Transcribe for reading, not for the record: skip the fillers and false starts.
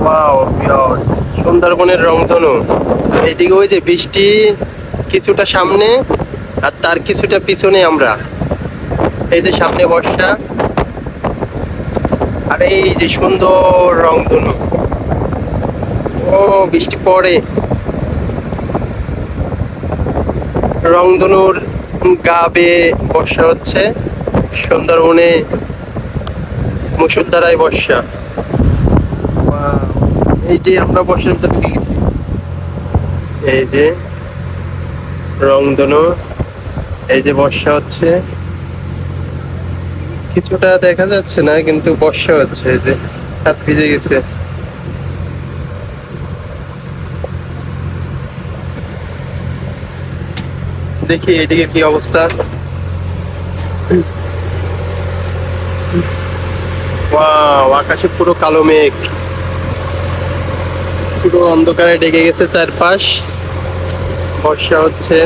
Wow viewers, সুন্দরবনের রংধনু। আর এদিকে ওই যে বৃষ্টি কিছুটা সামনে আর তার কিছুটা পিছনে আমরা। এই যে সামনে বর্ষা আর এই যে সুন্দর রংধনু। ও বৃষ্টি পড়ে, রংধনুর গা বেয়ে বর্ষা হচ্ছে। সুন্দরবনে মুষলধারায় বর্ষা। Wow! এই যে আমরা বর্ষার ভিতরে ঢুকে গেছি। এই যে রংধনু, এই যে বর্ষা হচ্ছে। কিছুটা দেখা যাচ্ছে না কিন্তু বর্ষা হচ্ছে। এই যে হাত ভিজে গেছে। দেখি এদিকে কি অবস্থা। ওয়াও, আকাশে পুরো কালো মেঘ, পুরো অন্ধকারে ঢেকে গেছে চারপাশ। বর্ষা হচ্ছে।